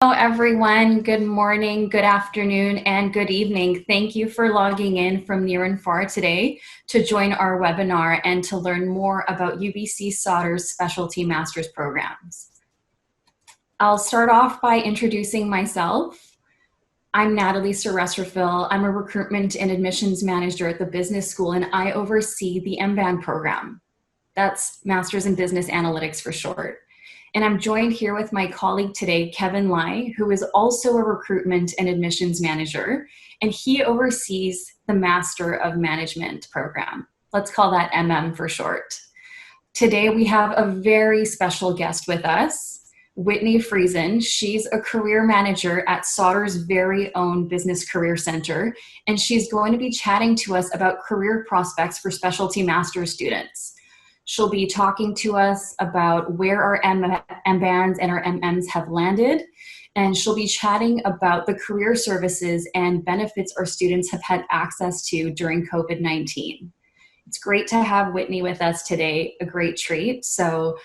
Hello, everyone. Good morning, good afternoon, and good evening. Thank you for logging in from near and far today to join our webinar and to learn more about UBC Sauder's specialty master's programs. I'll start off by introducing myself. I'm Natalie Souresrafil. I'm a recruitment and admissions manager at the business school, and I oversee the MBAN program. That's Masters in Business Analytics for short. And I'm joined here with my colleague today, Kevin Lai, who is also a recruitment and admissions manager, and he oversees the Master of Management program. Let's call that MM for short. Today we have a very special guest with us, Whitney Friesen. She's a career manager at Sauder's very own Business Career Centre, and she's going to be chatting to us about career prospects for specialty master's students. She'll be talking to us about where our MBANs and our MMs have landed, and she'll be chatting about the career services and benefits our students have had access to during COVID-19. It's great to have Whitney with us today, a great treat. So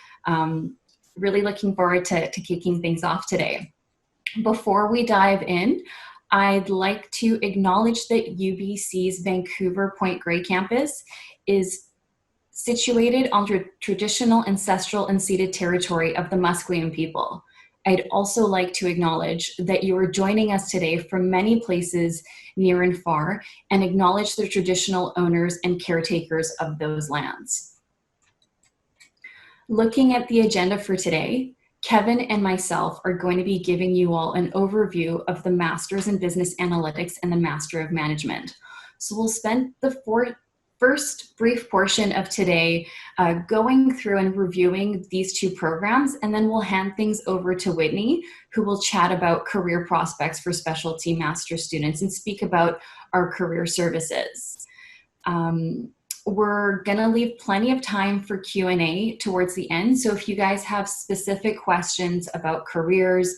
really looking forward to kicking things off today. Before we dive in, I'd like to acknowledge that UBC's Vancouver Point Grey campus is situated on the traditional, ancestral, and ceded territory of the Musqueam people. I'd also like to acknowledge that you are joining us today from many places near and far, and acknowledge the traditional owners and caretakers of those lands. Looking at the agenda for today, Kevin and myself are going to be giving you all an overview of the Masters in Business Analytics and the Master of Management. So we'll spend the first brief portion of today going through and reviewing these two programs, and then we'll hand things over to Whitney, who will chat about career prospects for specialty master's students and speak about our career services. We're gonna leave plenty of time for Q&A towards the end, so if you guys have specific questions about careers,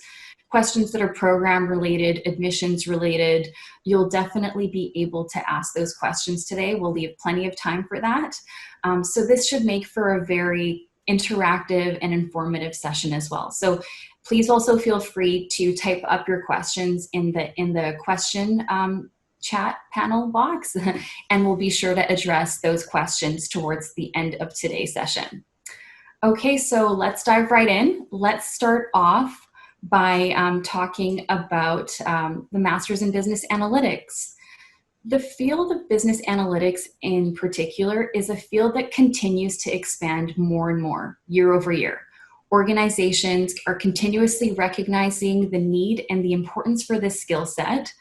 questions that are program related, admissions related, you'll definitely be able to ask those questions today. We'll leave plenty of time for that. So this should make for a very interactive and informative session as well. So please also feel free to type up your questions in the question chat panel box, and we'll be sure to address those questions towards the end of today's session. Okay, so let's dive right in. Let's start off by talking about the Masters in Business Analytics. The field of business analytics in particular is a field that continues to expand more and more year over year. Organizations are continuously recognizing the need and the importance for this skill set,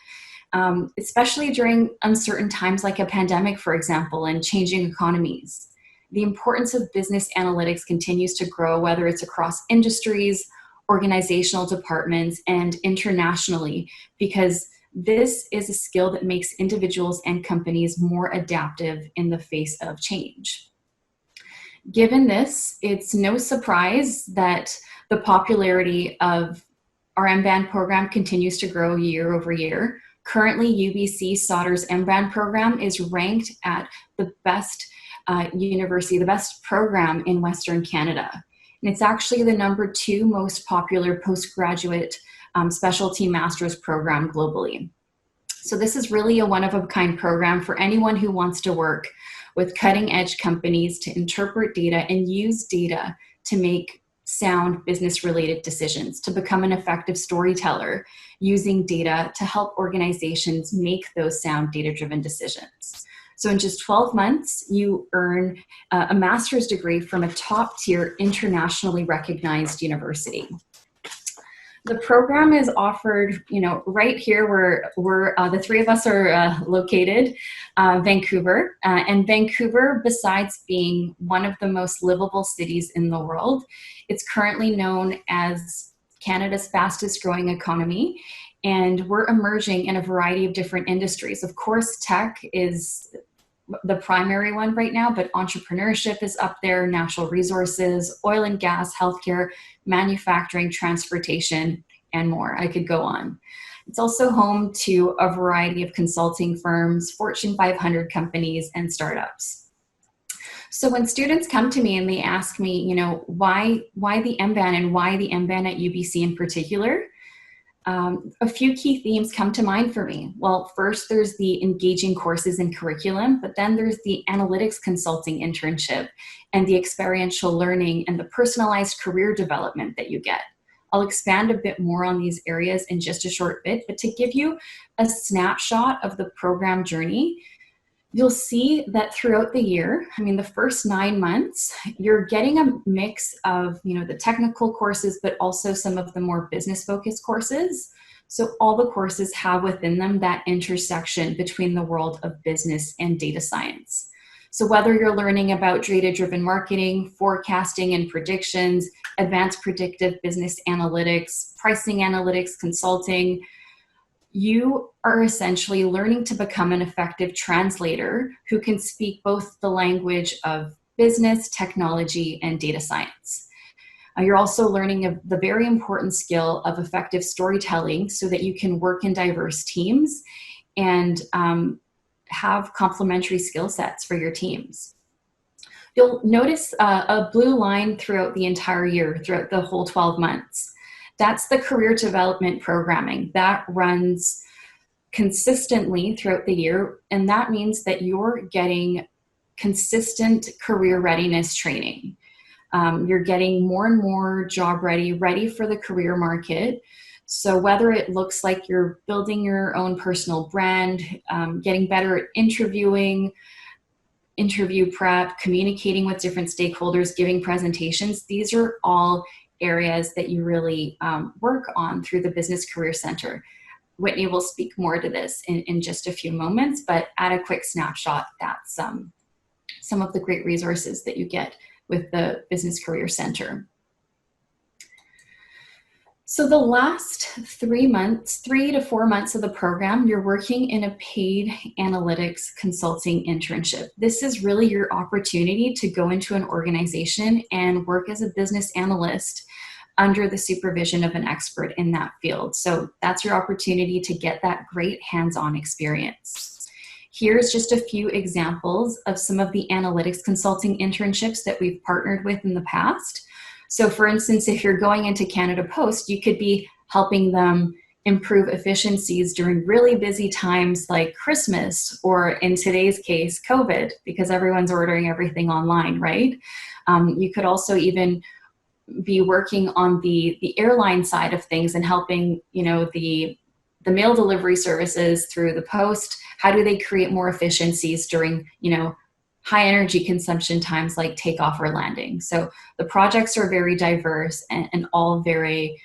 especially during uncertain times like a pandemic, for example, and changing economies. The importance of business analytics continues to grow, whether it's across industries, organizational departments, and internationally, because this is a skill that makes individuals and companies more adaptive in the face of change. Given this, it's no surprise that the popularity of our MBAN program continues to grow year over year. Currently, UBC Sauder's MBAN program is ranked at the best university, the best program in Western Canada. And it's actually the #2 most popular postgraduate specialty master's program globally. So this is really a one-of-a-kind program for anyone who wants to work with cutting-edge companies to interpret data and use data to make sound business-related decisions, to become an effective storyteller using data to help organizations make those sound data-driven decisions. So in just 12 months, you earn a master's degree from a top-tier internationally recognized university. The program is offered, right here where the three of us are located, Vancouver. And Vancouver, besides being one of the most livable cities in the world, it's currently known as Canada's fastest growing economy. And we're emerging in a variety of different industries. Of course, tech is the primary one right now, but entrepreneurship is up there, natural resources, oil and gas, healthcare, manufacturing, transportation, and more. I could go on. It's also home to a variety of consulting firms, Fortune 500 companies, and startups. So when students come to me and they ask me, why the MBAN and why the MBAN at UBC in particular, A few key themes come to mind for me. Well, first there's the engaging courses and curriculum, but then there's the analytics consulting internship and the experiential learning and the personalized career development that you get. I'll expand a bit more on these areas in just a short bit, but to give you a snapshot of the program journey, you'll see that throughout the year, the first 9 months, you're getting a mix of, the technical courses, but also some of the more business-focused courses. So all the courses have within them that intersection between the world of business and data science. So whether you're learning about data-driven marketing, forecasting and predictions, advanced predictive business analytics, pricing analytics, consulting, you are essentially learning to become an effective translator who can speak both the language of business, technology, and data science. You're also learning the very important skill of effective storytelling so that you can work in diverse teams and have complementary skill sets for your teams. You'll notice a blue line throughout the entire year, throughout the whole 12 months. That's the career development programming that runs consistently throughout the year, and that means that you're getting consistent career readiness training. You're getting more and more job ready for the career market. So whether it looks like you're building your own personal brand, getting better at interviewing, interview prep, communicating with different stakeholders, giving presentations, these are all areas that you really work on through the Business Career Centre. Whitney will speak more to this in just a few moments, but at a quick snapshot, that's some of the great resources that you get with the Business Career Centre. So the last 3 to 4 months of the program, you're working in a paid analytics consulting internship. This is really your opportunity to go into an organization and work as a business analyst under the supervision of an expert in that field. So that's your opportunity to get that great hands-on experience. Here's just a few examples of some of the analytics consulting internships that we've partnered with in the past. So for instance, if you're going into Canada Post, you could be helping them improve efficiencies during really busy times like Christmas, or in today's case, COVID, because everyone's ordering everything online, right? You could also even be working on the airline side of things and helping, the mail delivery services through the post. How do they create more efficiencies during, high energy consumption times like takeoff or landing? So the projects are very diverse and all very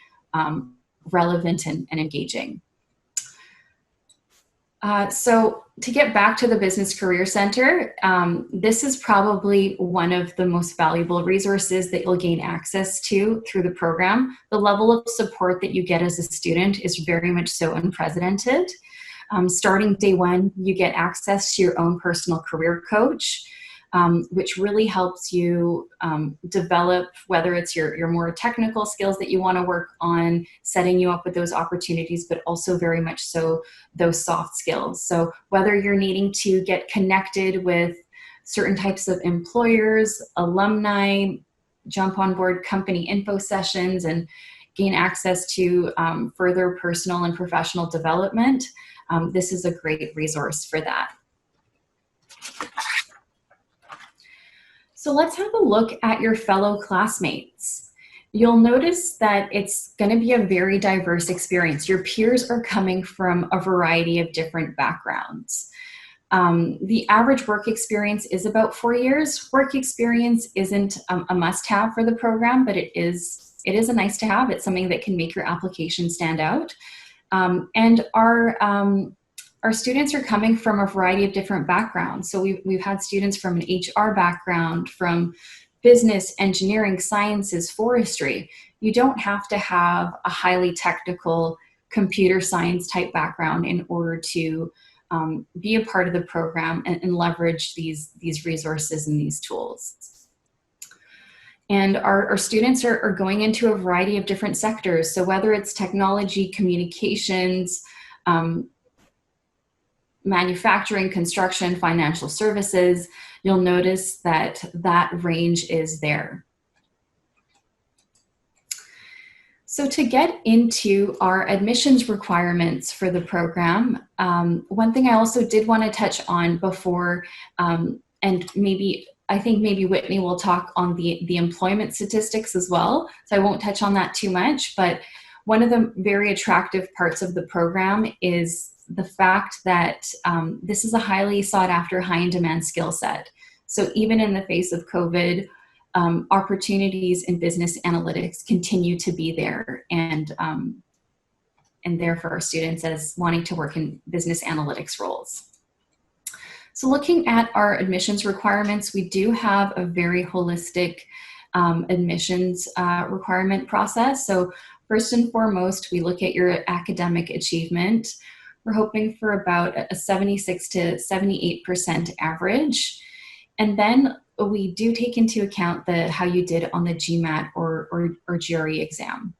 relevant and engaging. So to get back to the Business Career Centre, this is probably one of the most valuable resources that you'll gain access to through the program. The level of support that you get as a student is very much so unprecedented. Starting day one, you get access to your own personal career coach, which really helps you develop, whether it's your more technical skills that you want to work on, setting you up with those opportunities, but also very much so those soft skills. So whether you're needing to get connected with certain types of employers, alumni, jump on board company info sessions, and gain access to further personal and professional development, this is a great resource for that. So let's have a look at your fellow classmates. You'll notice that it's going to be a very diverse experience. Your peers are coming from a variety of different backgrounds. The average work experience is about 4 years. Work experience isn't a must-have for the program, but it is a nice to have. It's something that can make your application stand out. And our students are coming from a variety of different backgrounds. So we've had students from an HR background, from business, engineering, sciences, forestry. You don't have to have a highly technical computer science type background in order to be a part of the program and leverage these resources and these tools. And our students are going into a variety of different sectors. So whether it's technology, communications, manufacturing, construction, financial services, you'll notice that range is there. So to get into our admissions requirements for the program, one thing I also did want to touch on before, and I think maybe Whitney will talk on the employment statistics as well, so I won't touch on that too much, but one of the very attractive parts of the program is the fact that this is a highly sought after, high in demand skill set. So even in the face of COVID, opportunities in business analytics continue to be there, and there for our students as wanting to work in business analytics roles. So looking at our admissions requirements, we do have a very holistic admissions requirement process. So first and foremost, we look at your academic achievement. We're hoping for about a 76 to 78% average. And then we do take into account how you did on the GMAT or GRE exam.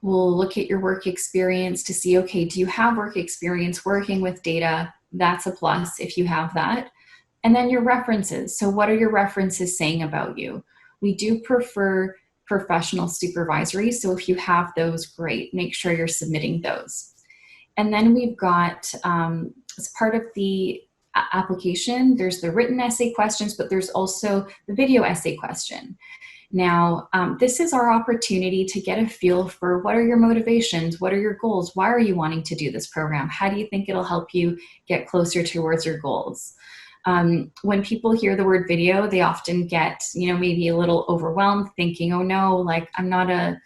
We'll look at your work experience to see, okay, do you have work experience working with data? That's a plus if you have that. And then your references. So what are your references saying about you? We do prefer professional supervisory. So if you have those, great. Make sure you're submitting those. And then we've got, as part of the application, there's the written essay questions, but there's also the video essay question. Now, this is our opportunity to get a feel for what are your motivations, what are your goals, why are you wanting to do this program, how do you think it'll help you get closer towards your goals. When people hear the word video, they often get, maybe a little overwhelmed thinking, oh no, like I'm not a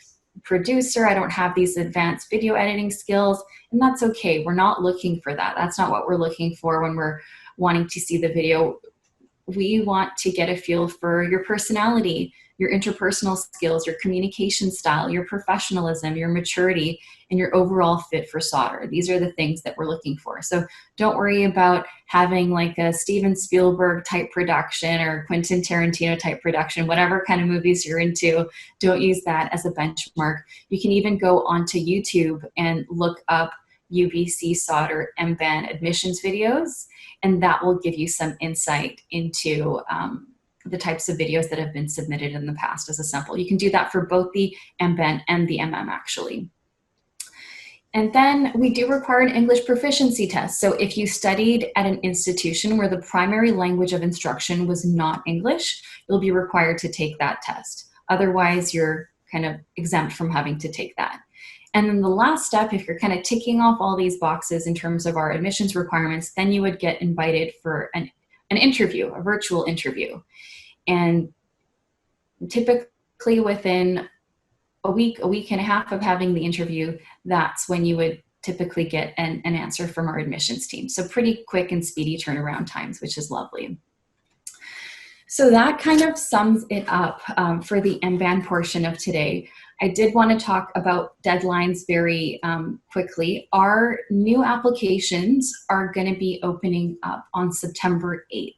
producer, I don't have these advanced video editing skills, and that's okay. We're not looking for that. That's not what we're looking for when we're wanting to see the video. We want to get a feel for your personality, your interpersonal skills, your communication style, your professionalism, your maturity, and your overall fit for solder. These are the things that we're looking for. So don't worry about having like a Steven Spielberg type production or Quentin Tarantino type production, whatever kind of movies you're into. Don't use that as a benchmark. You can even go onto YouTube and look up UBC solder MBAN admissions videos, and that will give you some insight into the types of videos that have been submitted in the past as a sample. You can do that for both the MBAN and the MM actually. And then we do require an English proficiency test. So if you studied at an institution where the primary language of instruction was not English, you'll be required to take that test. Otherwise, you're kind of exempt from having to take that. And then the last step, if you're kind of ticking off all these boxes in terms of our admissions requirements, then you would get invited for an interview, a virtual interview. And typically within a week and a half of having the interview, that's when you would typically get an answer from our admissions team. So pretty quick and speedy turnaround times, which is lovely. So that kind of sums it up for the MBAN portion of today. I did want to talk about deadlines very quickly. Our new applications are going to be opening up on September 8th.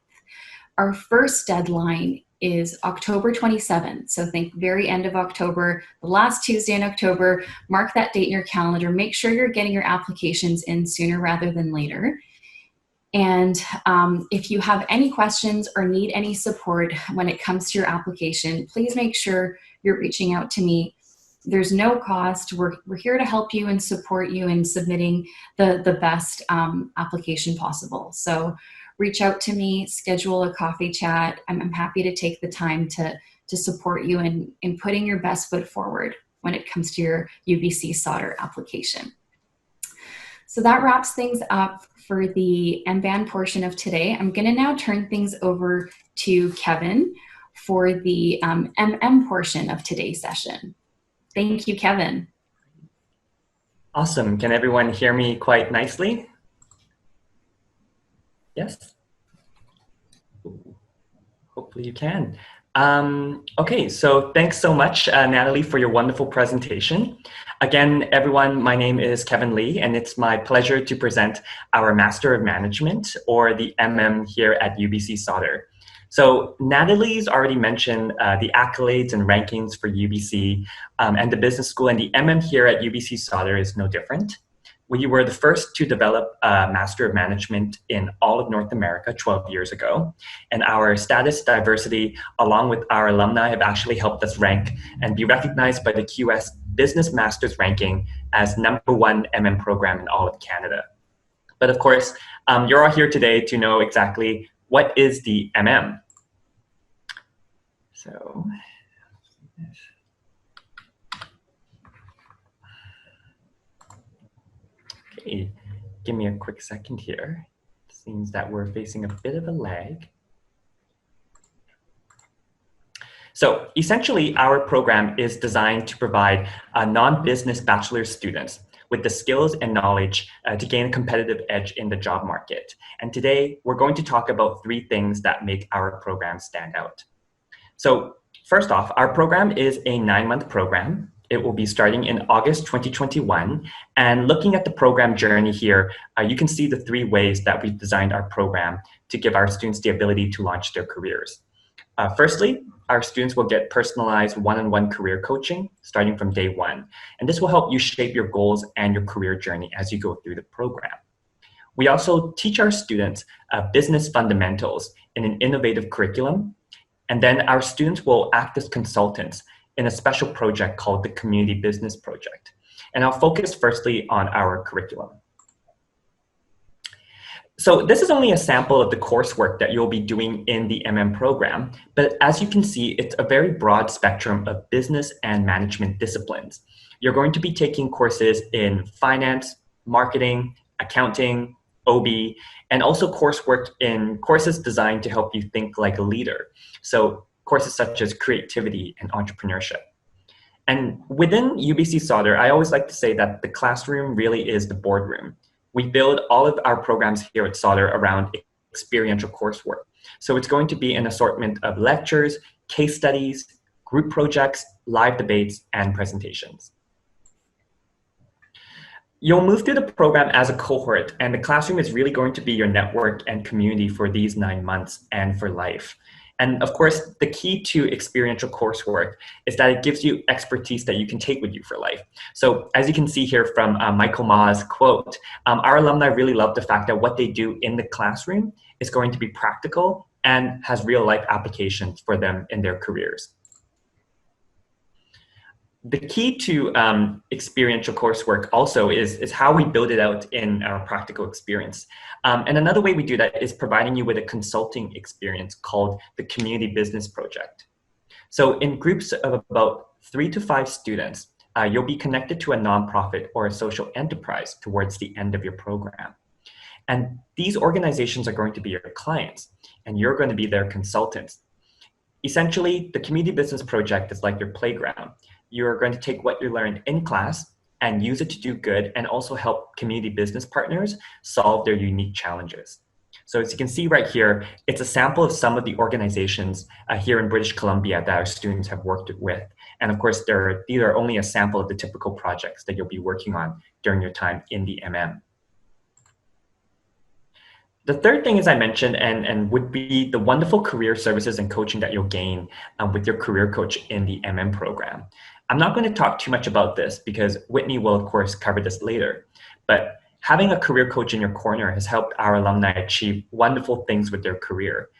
Our first deadline is October 27th. So think very end of October, the last Tuesday in October. Mark that date in your calendar. Make sure you're getting your applications in sooner rather than later. And if you have any questions or need any support when it comes to your application, please make sure you're reaching out to me. There's no cost. We're here to help you and support you in submitting the best application possible. So reach out to me, schedule a coffee chat. I'm happy to take the time to support you in putting your best foot forward when it comes to your UBC solder application. So that wraps things up for the MBAN portion of today. I'm going to now turn things over to Kevin for the MM portion of today's session. Thank you, Kevin. Awesome. Can everyone hear me quite nicely? Yes? Hopefully you can. Okay, so thanks so much, Natalie, for your wonderful presentation. Again, everyone, my name is Kevin Lee, and it's my pleasure to present our Master of Management, or the MM, here at UBC Solder. So Natalie's already mentioned the accolades and rankings for UBC and the business school, and the MM here at UBC Solder is no different. We were the first to develop a Master of Management in all of North America 12 years ago. And our status diversity, along with our alumni, have actually helped us rank and be recognized by the QS Business Masters ranking as #1 MM program in all of Canada. But of course, you're all here today to know exactly what is the MM. So, okay, give me a quick second here. It seems that we're facing a bit of a lag. So essentially, our program is designed to provide non-business bachelor's students with the skills and knowledge to gain a competitive edge in the job market. And today, we're going to talk about 3 things that make our program stand out. So first off, our program is a 9-month program. It will be starting in August 2021. And looking at the program journey here, you can see the 3 ways that we've designed our program to give our students the ability to launch their careers. Firstly, our students will get personalized one-on-one career coaching starting from day 1. And this will help you shape your goals and your career journey as you go through the program. We also teach our students business fundamentals in an innovative curriculum. And then our students will act as consultants in a special project called the Community Business Project. And I'll focus firstly on our curriculum. So this is only a sample of the coursework that you'll be doing in the MM program, but as you can see, it's a very broad spectrum of business and management disciplines. You're going to be taking courses in finance, marketing, accounting, OB, and also coursework in courses designed to help you think like a leader. So courses such as creativity and entrepreneurship. And within UBC Sauder, I always like to say that the classroom really is the boardroom. We build all of our programs here at Sauder around experiential coursework. So it's going to be an assortment of lectures, case studies, group projects, live debates, and presentations. You'll move through the program as a cohort, and the classroom is really going to be your network and community for these 9 months and for life. And of course, the key to experiential coursework is that it gives you expertise that you can take with you for life. So as you can see here from Michael Ma's quote, our alumni really love the fact that what they do in the classroom is going to be practical and has real life applications for them in their careers. The key to experiential coursework also is how we build it out in our practical experience. And another way we do that is providing you with a consulting experience called the Community Business Project. So in groups of about 3 to 5 students, you'll be connected to a nonprofit or a social enterprise towards the end of your program. And these organizations are going to be your clients, and you're going to be their consultants. Essentially, the Community Business Project is like your playground. You're going to take what you learned in class and use it to do good and also help community business partners solve their unique challenges. So as you can see right here, it's a sample of some of the organizations here in British Columbia that our students have worked with. And of course, these are only a sample of the typical projects that you'll be working on during your time in the MM. The third thing, as I mentioned, and would be the wonderful career services and coaching that you'll gain with your career coach in the MM program. I'm not going to talk too much about this because Whitney will, of course, cover this later. But having a career coach in your corner has helped our alumni achieve wonderful things with their career.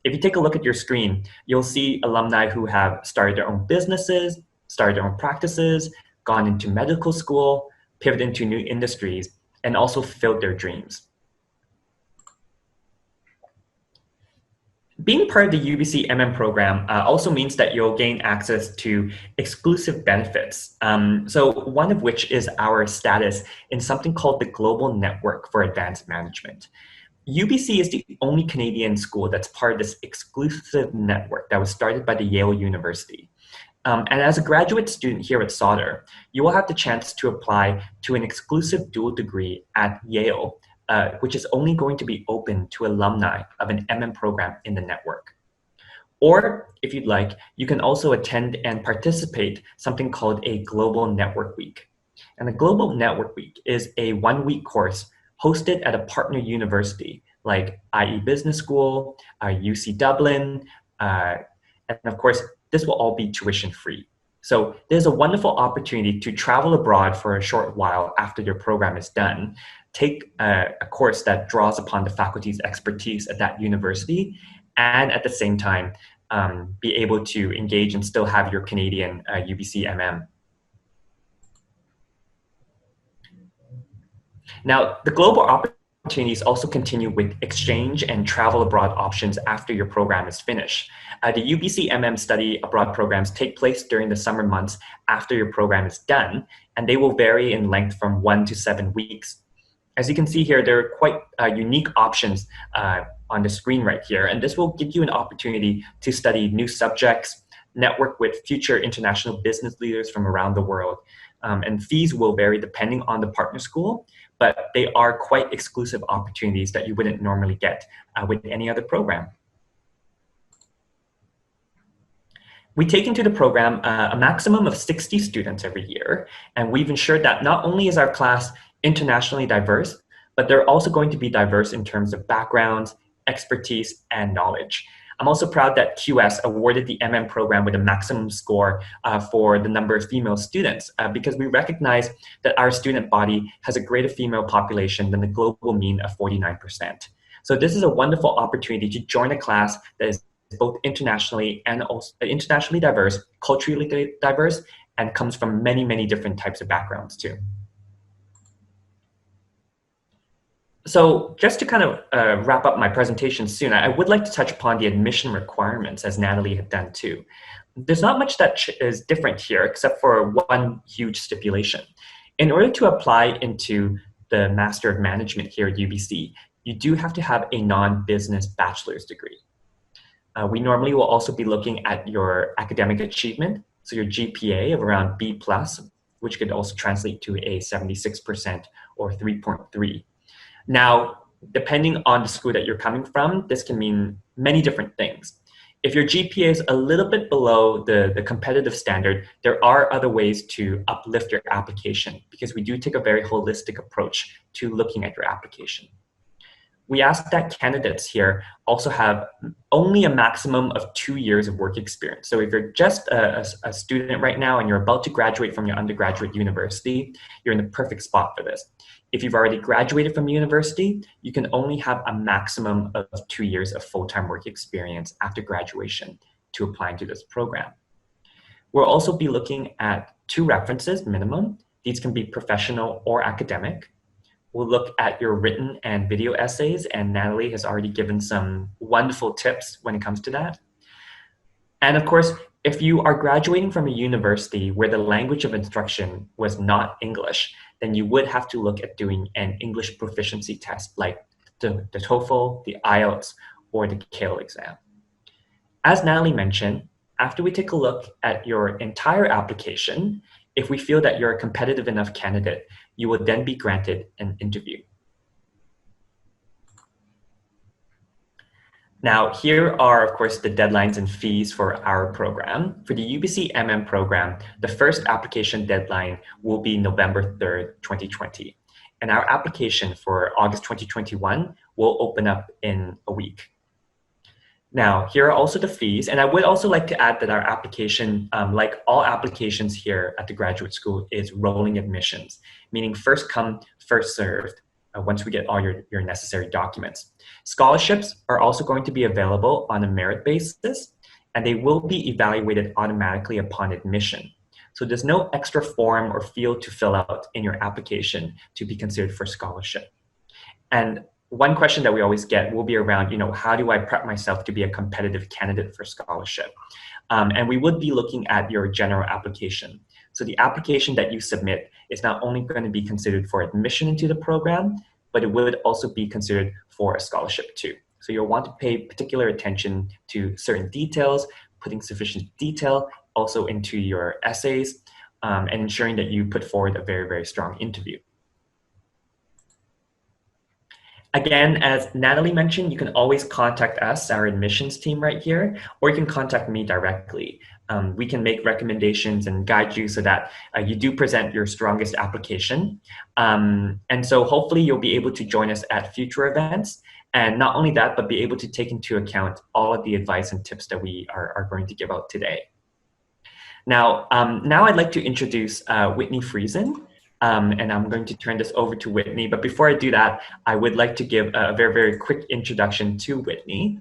If you take a look at your screen, you'll see alumni who have started their own businesses, started their own practices, gone into medical school, pivoted into new industries, and also fulfilled their dreams. Being part of the UBC MM program also means that you'll gain access to exclusive benefits. So one of which is our status in something called the Global Network for Advanced Management. UBC is the only Canadian school that's part of this exclusive network that was started by the Yale University. And as a graduate student here at Sauder, you will have the chance to apply to an exclusive dual degree at Yale, which is only going to be open to alumni of an MM program in the network. Or if you'd like, you can also attend and participate something called a Global Network Week. And the Global Network Week is a 1-week course hosted at a partner university like IE Business School, UC Dublin, and of course, this will all be tuition free. So there's a wonderful opportunity to travel abroad for a short while after your program is done, take a course that draws upon the faculty's expertise at that university, and at the same time, be able to engage and still have your Canadian UBC MM. Now, the global opportunities also continue with exchange and travel abroad options after your program is finished. The UBC MM study abroad programs take place during the summer months after your program is done, and they will vary in length from 1 to 7 weeks. As you can see here, there are quite unique options on the screen right here, and this will give you an opportunity to study new subjects, network with future international business leaders from around the world. And fees will vary depending on the partner school, but they are quite exclusive opportunities that you wouldn't normally get with any other program. We take into the program a maximum of 60 students every year, and we've ensured that not only is our class internationally diverse, but they're also going to be diverse in terms of backgrounds, expertise, and knowledge. I'm also proud that QS awarded the MM program with a maximum score for the number of female students because we recognize that our student body has a greater female population than the global mean of 49%. So this is a wonderful opportunity to join a class that is both internationally and also internationally diverse, culturally diverse, and comes from many, many different types of backgrounds too. So just to kind of wrap up my presentation soon, I would like to touch upon the admission requirements as Natalie had done too. There's not much that is different here except for one huge stipulation. In order to apply into the Master of Management here at UBC, you do have to have a non-business bachelor's degree. We normally will also be looking at your academic achievement, so your GPA of around B+, which could also translate to a 76% or 3.3. Now, depending on the school that you're coming from, this can mean many different things. If your GPA is a little bit below the competitive standard, there are other ways to uplift your application because we do take a very holistic approach to looking at your application. We ask that candidates here also have only a maximum of 2 years of work experience. So if you're just a student right now and you're about to graduate from your undergraduate university, you're in the perfect spot for this. If you've already graduated from university, you can only have a maximum of 2 years of full-time work experience after graduation to apply into this program. We'll also be looking at 2 references minimum. These can be professional or academic. We'll look at your written and video essays, and Natalie has already given some wonderful tips when it comes to that. And of course, if you are graduating from a university where the language of instruction was not English, then you would have to look at doing an English proficiency test like the TOEFL, the IELTS, or the CALE exam. As Natalie mentioned, after we take a look at your entire application, if we feel that you're a competitive enough candidate, you will then be granted an interview. Now, here are, of course, the deadlines and fees for our program. For the UBC MM program, the first application deadline will be November 3rd, 2020. And our application for August 2021 will open up in a week. Now, here are also the fees, and I would also like to add that our application, like all applications here at the graduate school, is rolling admissions, meaning first come, first served, once we get all your necessary documents. Scholarships are also going to be available on a merit basis, and they will be evaluated automatically upon admission. So there's no extra form or field to fill out in your application to be considered for scholarship. And one question that we always get will be around, how do I prep myself to be a competitive candidate for scholarship? And we would be looking at your general application. So the application that you submit is not only going to be considered for admission into the program, but it would also be considered for a scholarship too. So you'll want to pay particular attention to certain details, putting sufficient detail also into your essays, and ensuring that you put forward a very, very strong interview. Again, as Natalie mentioned, you can always contact us, our admissions team right here, or you can contact me directly. We can make recommendations and guide you so that you do present your strongest application. And so hopefully you'll be able to join us at future events. And not only that, but be able to take into account all of the advice and tips that we are going to give out today. Now I'd like to introduce Whitney Friesen. And I'm going to turn this over to Whitney. But before I do that, I would like to give a very, very quick introduction to Whitney.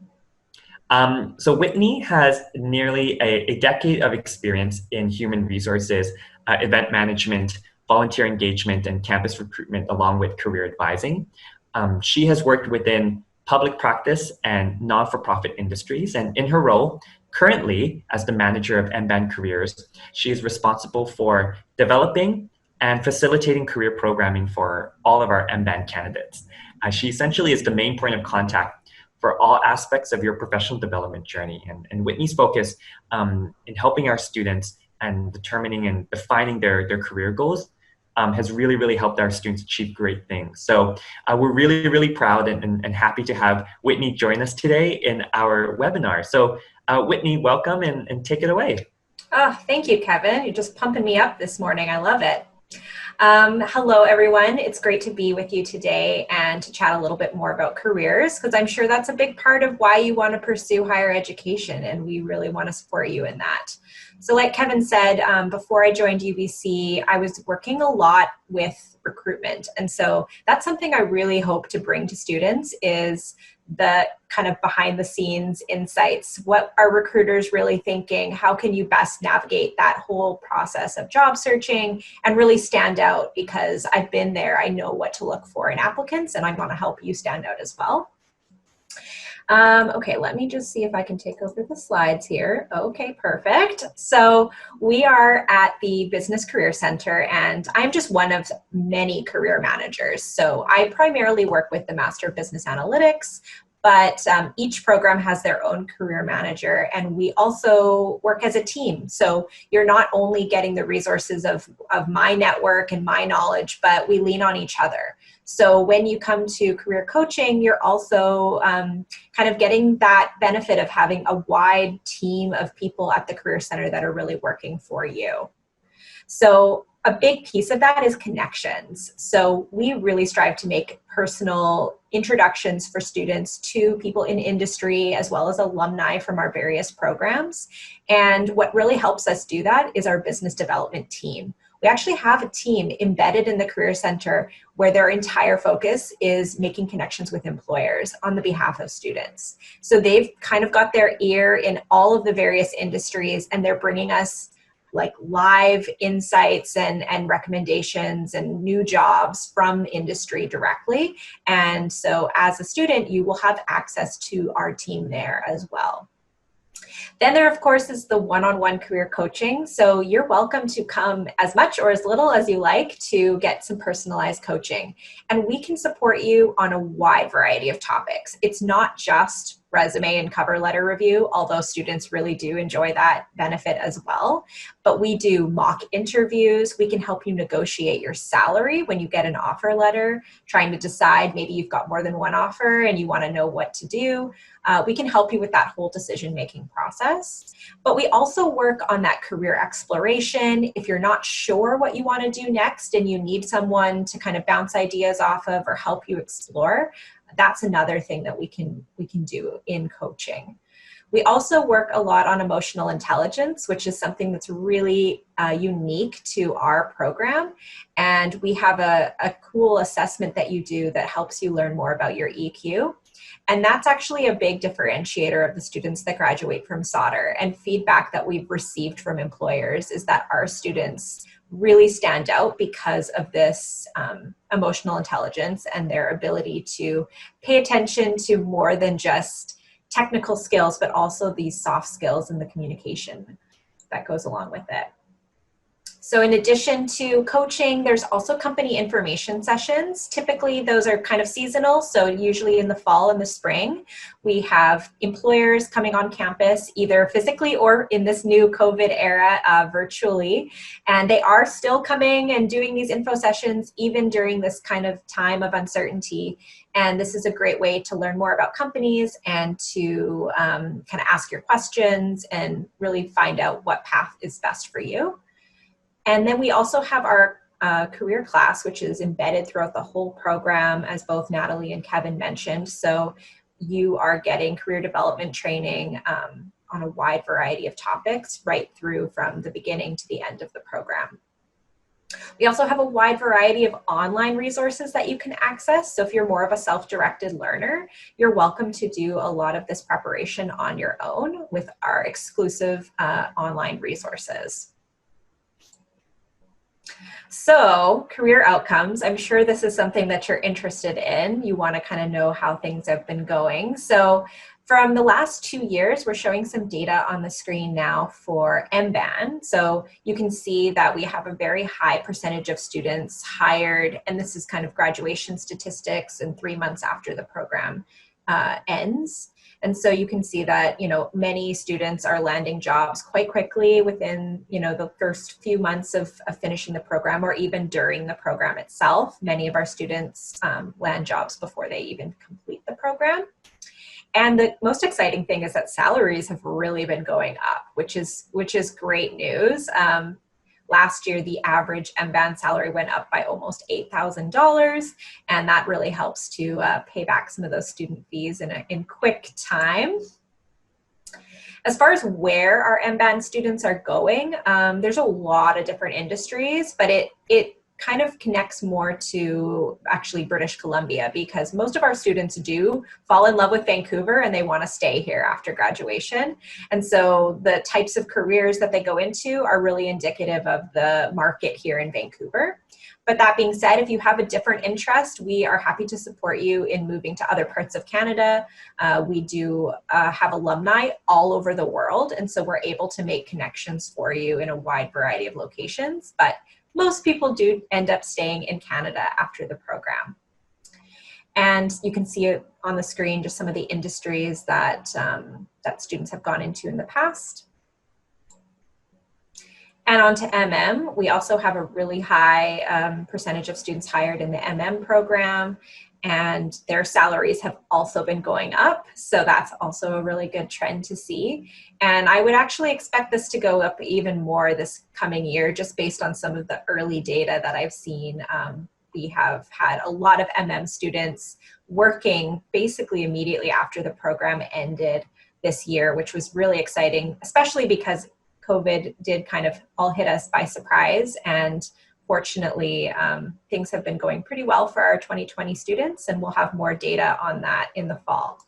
So Whitney has nearly a decade of experience in human resources, event management, volunteer engagement, and campus recruitment, along with career advising. She has worked within public practice and non-for-profit industries, and in her role, currently as the manager of MBAN Careers, she is responsible for developing and facilitating career programming for all of our MBAN candidates. She essentially is the main point of contact for all aspects of your professional development journey. And Whitney's focus in helping our students and determining and defining their career goals has really, really helped our students achieve great things. So we're really, really proud and happy to have Whitney join us today in our webinar. So Whitney, welcome and take it away. Oh, thank you, Kevin. You're just pumping me up this morning. I love it. Hello, everyone. It's great to be with you today and to chat a little bit more about careers, because I'm sure that's a big part of why you want to pursue higher education, and we really want to support you in that. So like Kevin said, before I joined UBC, I was working a lot with recruitment. And so that's something I really hope to bring to students, is the kind of behind the scenes insights. What are recruiters really thinking? How can you best navigate that whole process of job searching and really stand out? Because I've been there, I know what to look for in applicants, and I want to help you stand out as well. Okay, let me just see if I can take over the slides here. Okay, perfect. So we are at the Business Career Centre, and I'm just one of many career managers. So I primarily work with the Master of Business Analytics, but each program has their own career manager, and we also work as a team. So you're not only getting the resources of my network and my knowledge, but we lean on each other. So when you come to career coaching, you're also kind of getting that benefit of having a wide team of people at the Career Center that are really working for you. So a big piece of that is connections. So we really strive to make personal introductions for students to people in industry, as well as alumni from our various programs. And what really helps us do that is our business development team. We actually have a team embedded in the Career Center where their entire focus is making connections with employers on the behalf of students. So they've kind of got their ear in all of the various industries, and they're bringing us like live insights and recommendations and new jobs from industry directly. And so as a student, you will have access to our team there as well. Then there, of course, is the one-on-one career coaching. So you're welcome to come as much or as little as you like to get some personalized coaching. And we can support you on a wide variety of topics. It's not just resume and cover letter review, although students really do enjoy that benefit as well. But we do mock interviews. We can help you negotiate your salary when you get an offer letter, trying to decide maybe you've got more than one offer and you want to know what to do. We can help you with that whole decision-making process. But we also work on that career exploration. If you're not sure what you want to do next and you need someone to kind of bounce ideas off of or help you explore, that's another thing that we can do in coaching. We also work a lot on emotional intelligence, which is something that's really unique to our program. And we have a cool assessment that you do that helps you learn more about your EQ. And that's actually a big differentiator of the students that graduate from Sauder. And feedback that we've received from employers is that our students really stand out because of this emotional intelligence and their ability to pay attention to more than just technical skills, but also these soft skills and the communication that goes along with it. So in addition to coaching, there's also company information sessions. Typically, those are kind of seasonal, so usually in the fall and the spring. We have employers coming on campus, either physically or in this new COVID era, virtually. And they are still coming and doing these info sessions even during this kind of time of uncertainty. And this is a great way to learn more about companies and to kind of ask your questions and really find out what path is best for you. And then we also have our career class, which is embedded throughout the whole program, as both Natalie and Kevin mentioned. So you are getting career development training on a wide variety of topics right through from the beginning to the end of the program. We also have a wide variety of online resources that you can access. So if you're more of a self-directed learner, you're welcome to do a lot of this preparation on your own with our exclusive online resources. So career outcomes, I'm sure this is something that you're interested in. You want to kind of know how things have been going. So from the last 2 years, we're showing some data on the screen now for MBAN. So you can see that we have a very high percentage of students hired, and this is kind of graduation statistics and 3 months after the program ends. And so you can see that, many students are landing jobs quite quickly within, the first few months of finishing the program, or even during the program itself. Many of our students land jobs before they even complete the program. And the most exciting thing is that salaries have really been going up, which is great news. Last year, the average MBAN salary went up by almost $8,000, and that really helps to pay back some of those student fees in quick time. As far as where our MBAN students are going, there's a lot of different industries, but it kind of connects more to actually British Columbia, because most of our students do fall in love with Vancouver and they want to stay here after graduation. And so the types of careers that they go into are really indicative of the market here in Vancouver. But that being said, if you have a different interest, we are happy to support you in moving to other parts of Canada. We do have alumni all over the world, and so we're able to make connections for you in a wide variety of locations. But most people do end up staying in Canada after the program. And you can see it on the screen, just some of the industries that students have gone into in the past. And on to MM, we also have a really high percentage of students hired in the MM program, and their salaries have also been going up. So that's also a really good trend to see. And I would actually expect this to go up even more this coming year, just based on some of the early data that I've seen. We have had a lot of MM students working basically immediately after the program ended this year, which was really exciting, especially because COVID did kind of all hit us by surprise. And fortunately, things have been going pretty well for our 2020 students, and we'll have more data on that in the fall.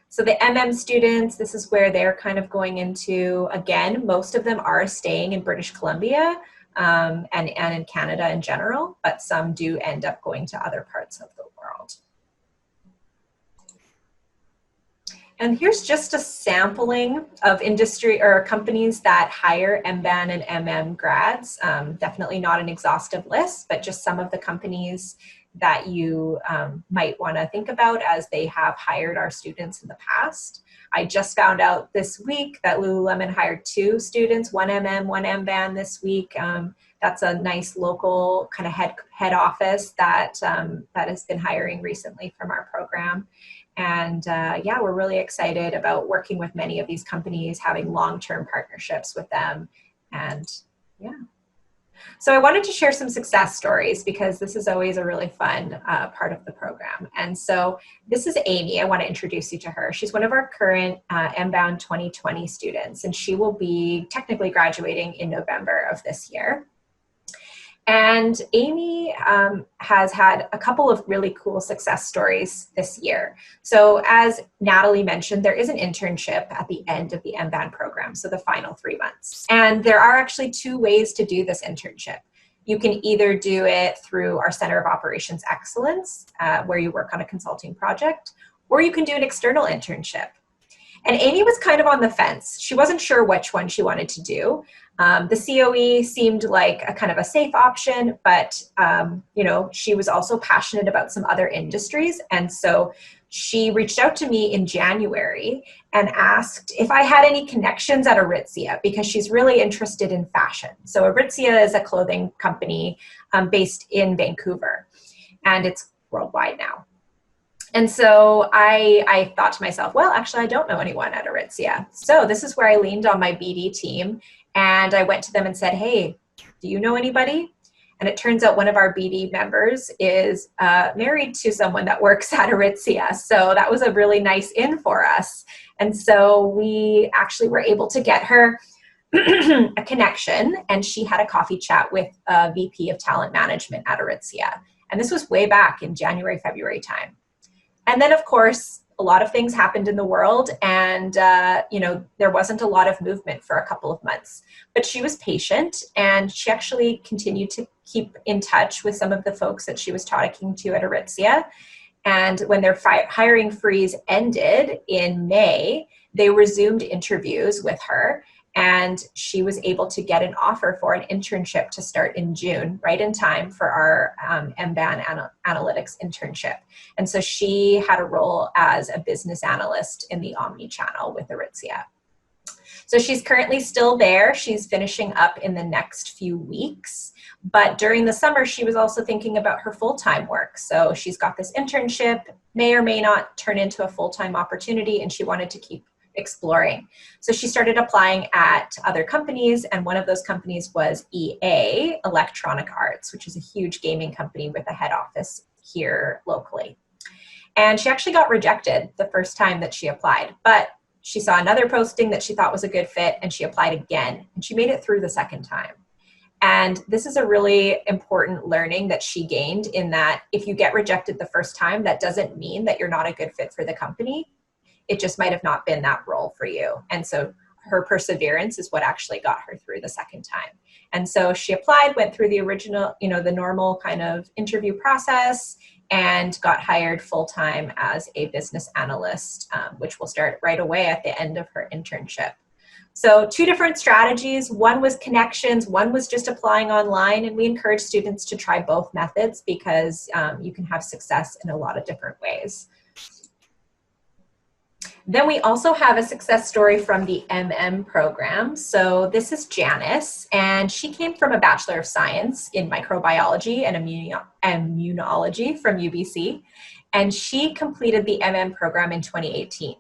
So the MM students, this is where they're kind of going into. Again, most of them are staying in British Columbia and in Canada in general, but some do end up going to other parts of the world. And here's just a sampling of industry or companies that hire MBAN and MM grads. Definitely not an exhaustive list, but just some of the companies that you might want to think about as they have hired our students in the past. I just found out this week that Lululemon hired 2 students, one MM, one MBAN this week. That's a nice local kind of head office that has been hiring recently from our program. And yeah, we're really excited about working with many of these companies, having long-term partnerships with them. And yeah. So I wanted to share some success stories, because this is always a really fun part of the program. And so this is Amy. I want to introduce you to her. She's one of our current MBAN 2020 students, and she will be technically graduating in November of this year. And Amy has had a couple of really cool success stories this year. So as Natalie mentioned, there is an internship at the end of the MBAN program, so the final 3 months. And there are actually 2 ways to do this internship. You can either do it through our Center of Operations Excellence, where you work on a consulting project, or you can do an external internship. And Amy was kind of on the fence. She wasn't sure which one she wanted to do. The COE seemed like a kind of a safe option, but she was also passionate about some other industries. And so she reached out to me in January and asked if I had any connections at Aritzia, because she's really interested in fashion. So Aritzia is a clothing company based in Vancouver, and it's worldwide now. And so I thought to myself, well, actually, I don't know anyone at Aritzia. So this is where I leaned on my BD team, and I went to them and said, hey, do you know anybody? And it turns out one of our BD members is married to someone that works at Aritzia. So that was a really nice in for us. And so we actually were able to get her a connection, and she had a coffee chat with a VP of talent management at Aritzia. And this was way back in January, February time. And then, of course, a lot of things happened in the world, and there wasn't a lot of movement for a couple of months. But she was patient, and she actually continued to keep in touch with some of the folks that she was talking to at Aritzia. And when their hiring freeze ended in May, they resumed interviews with her, and she was able to get an offer for an internship to start in June, right in time for our MBAN analytics internship. And so she had a role as a business analyst in the omni-channel with Aritzia. So she's currently still there. She's finishing up in the next few weeks. But during the summer, she was also thinking about her full-time work. So she's got this internship, may or may not turn into a full-time opportunity, and she wanted to keep exploring. So she started applying at other companies, and one of those companies was EA, Electronic Arts, which is a huge gaming company with a head office here locally. And she actually got rejected the first time that she applied, but she saw another posting that she thought was a good fit, and she applied again, and she made it through the second time. And this is a really important learning that she gained, in that if you get rejected the first time, that doesn't mean that you're not a good fit for the company. It just might have not been that role for you. And so her perseverance is what actually got her through the second time. And so she applied, went through the original, the normal kind of interview process, and got hired full-time as a business analyst, which will start right away at the end of her internship. So 2 different strategies. One was connections, one was just applying online, and we encourage students to try both methods because you can have success in a lot of different ways. Then we also have a success story from the MM program. So this is Janice, and she came from a Bachelor of Science in Microbiology and Immunology from UBC, and she completed the MM program in 2018.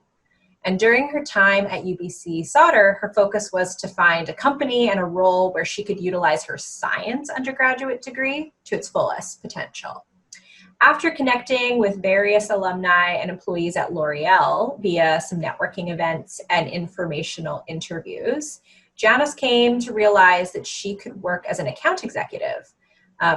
And during her time at UBC Sauder, her focus was to find a company and a role where she could utilize her science undergraduate degree to its fullest potential. After connecting with various alumni and employees at L'Oreal via some networking events and informational interviews, Janice came to realize that she could work as an account executive,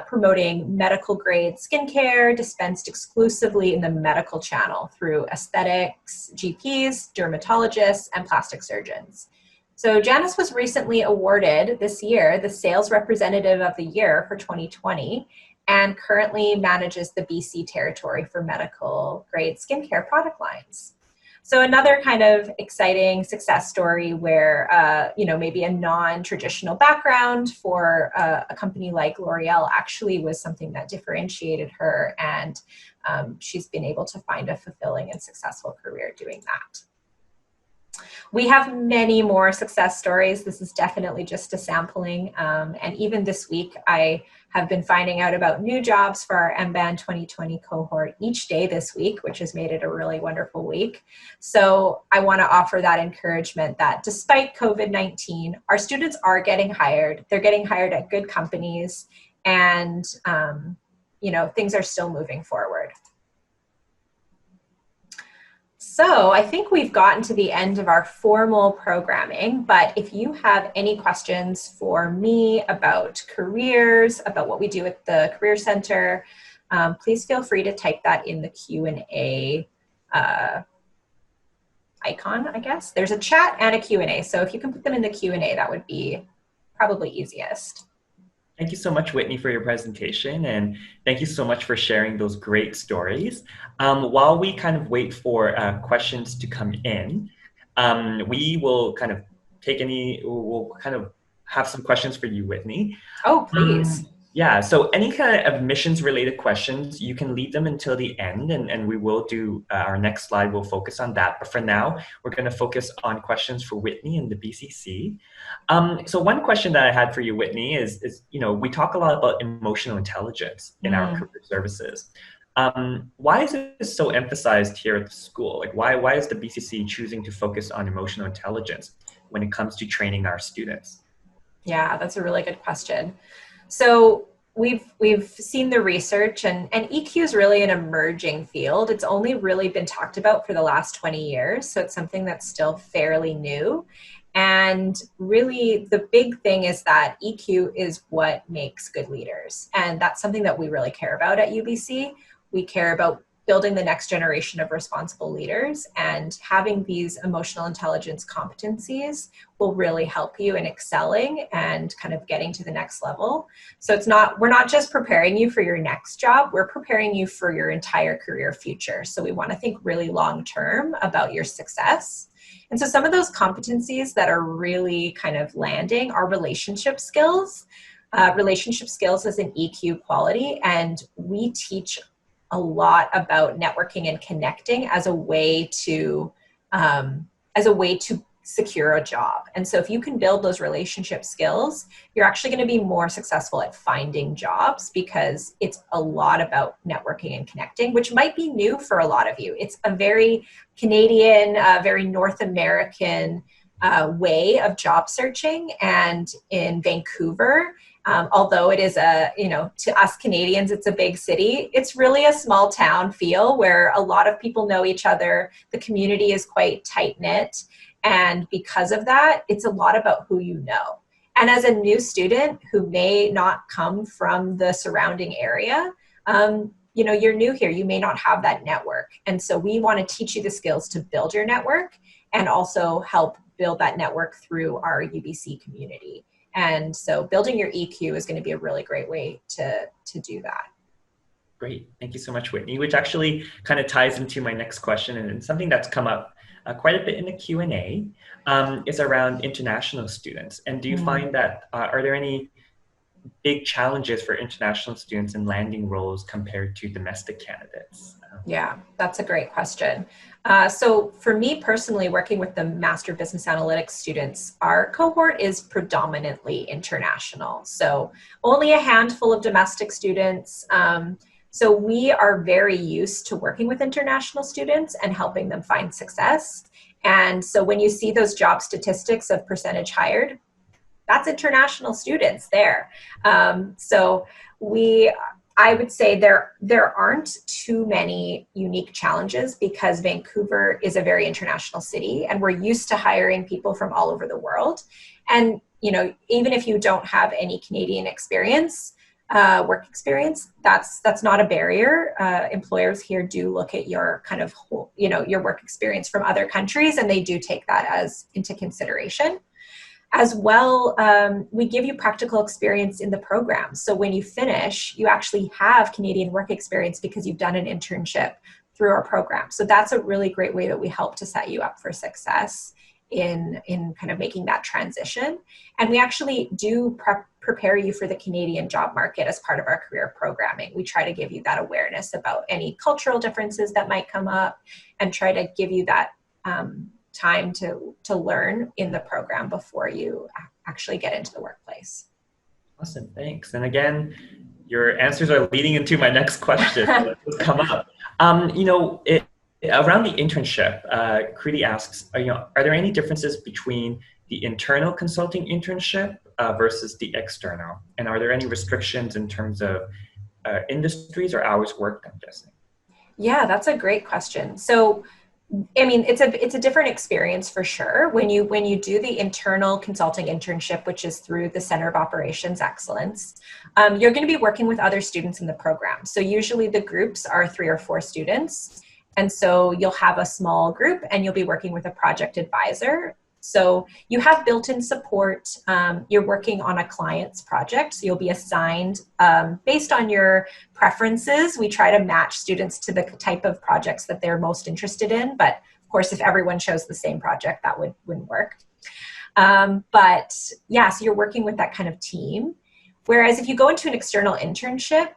promoting medical grade skincare dispensed exclusively in the medical channel through aesthetics, GPs, dermatologists, and plastic surgeons. So Janice was recently awarded this year the Sales Representative of the Year for 2020, and currently manages the BC territory for medical grade skincare product lines. So another kind of exciting success story where, maybe a non-traditional background for a company like L'Oreal actually was something that differentiated her, and she's been able to find a fulfilling and successful career doing that. We have many more success stories. This is definitely just a sampling. And even this week, I have been finding out about new jobs for our MBAN 2020 cohort each day this week, which has made it a really wonderful week. So I want to offer that encouragement that despite COVID-19, our students are getting hired. They're getting hired at good companies, and things are still moving forward. So I think we've gotten to the end of our formal programming, but if you have any questions for me about careers, about what we do at the Career Centre, please feel free to type that in the Q&A icon, I guess. There's a chat and a Q&A, so if you can put them in the Q&A, that would be probably easiest. Thank you so much, Whitney, for your presentation, and thank you so much for sharing those great stories. While we kind of wait for questions to come in, we will kind of we'll kind of have some questions for you, Whitney. Oh, please. Yeah, so any kind of admissions-related questions, you can leave them until the end, and we will do, our next slide will focus on that. But for now, we're going to focus on questions for Whitney and the BCC. So one question that I had for you, Whitney, is we talk a lot about emotional intelligence in our career services. Why is this so emphasized here at the school? Like, why is the BCC choosing to focus on emotional intelligence when it comes to training our students? Yeah, that's a really good question. So we've seen the research, and EQ is really an emerging field. It's only really been talked about for the last 20 years. So it's something that's still fairly new. And really the big thing is that EQ is what makes good leaders. And that's something that we really care about at UBC. We care about building the next generation of responsible leaders, and having these emotional intelligence competencies will really help you in excelling and kind of getting to the next level. So we're not just preparing you for your next job, we're preparing you for your entire career future. So we want to think really long term about your success. And so some of those competencies that are really kind of landing are relationship skills. Relationship skills is an EQ quality, and we teach a lot about networking and connecting as a way to secure a job. And so if you can build those relationship skills, you're actually going to be more successful at finding jobs, because it's a lot about networking and connecting, which might be new for a lot of you. It's a very Canadian, very North American way of job searching. And in Vancouver, although it is to us Canadians, it's a big city, it's really a small town feel where a lot of people know each other. The community is quite tight-knit. And because of that, it's a lot about who you know. And as a new student who may not come from the surrounding area, you're new here, you may not have that network. And so we want to teach you the skills to build your network and also help build that network through our UBC community. And so building your EQ is going to be a really great way to do that. Great. Thank you so much, Whitney, which actually kind of ties into my next question, and something that's come up quite a bit in the Q&A is around international students. And do you find that, are there any big challenges for international students in landing roles compared to domestic candidates? Yeah, that's a great question. So for me personally, working with the Master Business Analytics students, our cohort is predominantly international. So only a handful of domestic students. So we are very used to working with international students and helping them find success. And so when you see those job statistics of percentage hired, that's international students there. I would say there aren't too many unique challenges, because Vancouver is a very international city and we're used to hiring people from all over the world. And, even if you don't have any Canadian experience, work experience, that's not a barrier. Employers here do look at your kind of whole, your work experience from other countries, and they do take that into consideration. As well, we give you practical experience in the program. So when you finish, you actually have Canadian work experience because you've done an internship through our program. So that's a really great way that we help to set you up for success in kind of making that transition. And we actually do prepare you for the Canadian job market as part of our career programming. We try to give you that awareness about any cultural differences that might come up, and try to give you that time to learn in the program before you actually get into the workplace. Awesome, thanks. And again, your answers are leading into my next question. Let's come up. Around the internship, Kriti asks, are there any differences between the internal consulting internship versus the external? And are there any restrictions in terms of industries or hours worked, I'm guessing? Yeah, that's a great question. So, it's a different experience for sure. When you do the internal consulting internship, which is through the Center of Operations Excellence, you're going to be working with other students in the program. So usually the groups are 3 or 4 students. And so you'll have a small group and you'll be working with a project advisor. So you have built-in support. You're working on a client's project, so you'll be assigned based on your preferences. We try to match students to the type of projects that they're most interested in. But of course, if everyone chose the same project, that wouldn't work. So you're working with that kind of team. Whereas if you go into an external internship,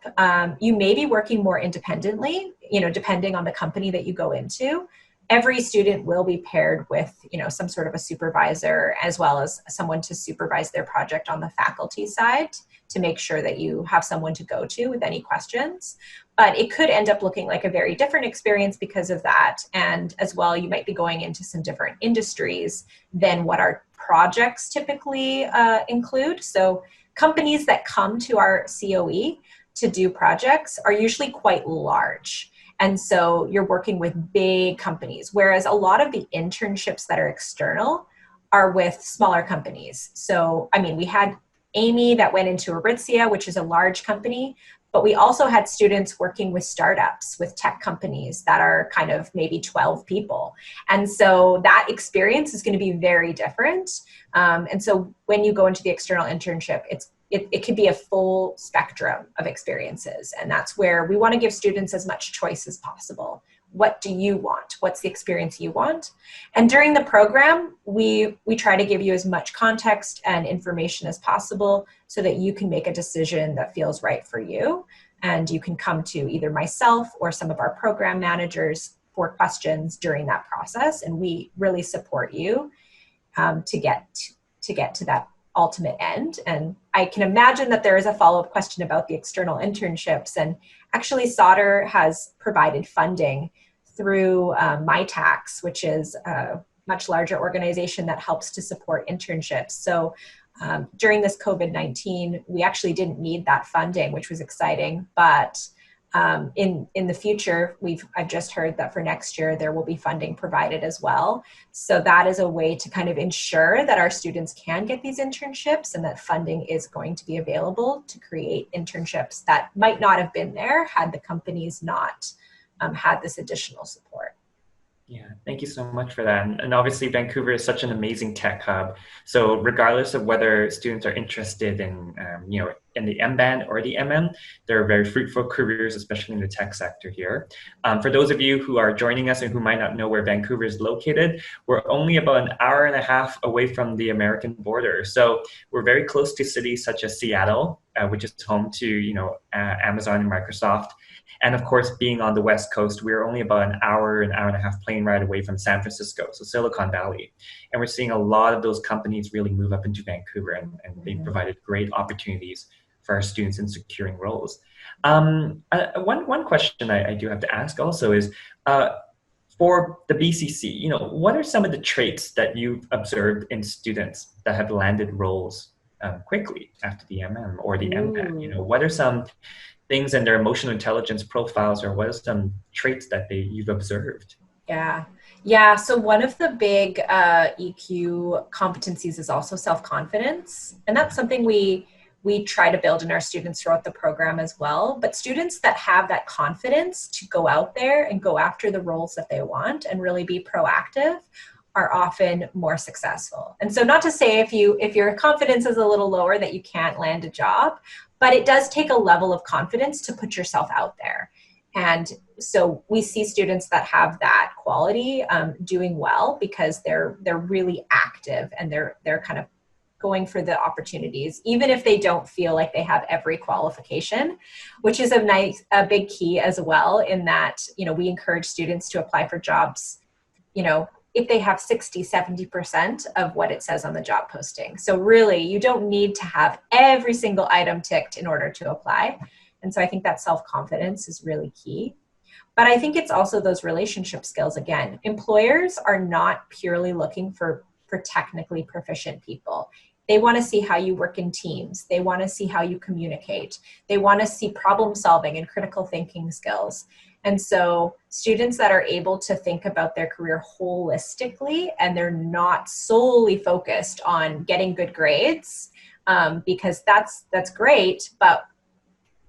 you may be working more independently, depending on the company that you go into. Every student will be paired with, some sort of a supervisor, as well as someone to supervise their project on the faculty side, to make sure that you have someone to go to with any questions. But it could end up looking like a very different experience because of that. And as well, you might be going into some different industries than what our projects typically include. So companies that come to our COE to do projects are usually quite large. And so you're working with big companies, whereas a lot of the internships that are external are with smaller companies. So, we had Amy that went into Aritzia, which is a large company, But we also had students working with startups, with tech companies that are kind of maybe 12 people. And so that experience is going to be very different. And so when you go into the external internship, it could be a full spectrum of experiences. And that's where we want to give students as much choice as possible. What do you want? What's the experience you want? And during the program, we try to give you as much context and information as possible so that you can make a decision that feels right for you. And you can come to either myself or some of our program managers for questions during that process. And we really support you to get to that ultimate end. And I can imagine that there is a follow-up question about the external internships. And actually, Sauder has provided funding through MyTax, which is a much larger organization that helps to support internships. So during this COVID-19, we actually didn't need that funding, which was exciting. But in the future, I've just heard that for next year, there will be funding provided as well. So that is a way to kind of ensure that our students can get these internships and that funding is going to be available to create internships that might not have been there had the companies not had this additional support. Yeah, thank you so much for that. And obviously, Vancouver is such an amazing tech hub. So regardless of whether students are interested in, in the MBAN or the MM, there are very fruitful careers, especially in the tech sector here. For those of you who are joining us and who might not know where Vancouver is located, we're only about an hour and a half away from the American border. So we're very close to cities such as Seattle, which is home to, Amazon and Microsoft. And of course, being on the West Coast, we're only about an hour and a half plane ride away from San Francisco, so Silicon Valley. And we're seeing a lot of those companies really move up into Vancouver, and they've provided great opportunities for our students in securing roles. One question I do have to ask also is, for the BCC, what are some of the traits that you've observed in students that have landed roles quickly after the MM or the MBAN? What are some things in their emotional intelligence profiles, or what are some traits that you've observed? Yeah. So one of the big EQ competencies is also self-confidence. And that's something we try to build in our students throughout the program as well. But students that have that confidence to go out there and go after the roles that they want and really be proactive are often more successful. And so not to say if your confidence is a little lower that you can't land a job, but it does take a level of confidence to put yourself out there. And so we see students that have that quality doing well because they're really active and they're kind of going for the opportunities, even if they don't feel like they have every qualification, which is a big key as well, in that, we encourage students to apply for jobs, if they have 60-70% of what it says on the job posting. So really, you don't need to have every single item ticked in order to apply. And so I think that self-confidence is really key. But I think it's also those relationship skills. Again, employers are not purely looking for technically proficient people. They want to see how you work in teams. They want to see how you communicate. They want to see problem solving and critical thinking skills. And so students that are able to think about their career holistically and they're not solely focused on getting good grades, because that's great, but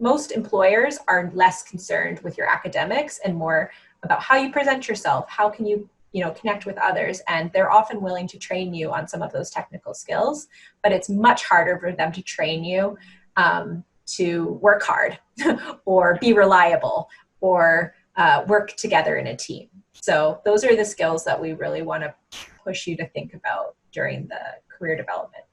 most employers are less concerned with your academics and more about how you present yourself, how can you connect with others, and they're often willing to train you on some of those technical skills, but it's much harder for them to train you to work hard or be reliable or work together in a team. So those are the skills that we really want to push you to think about during the career development.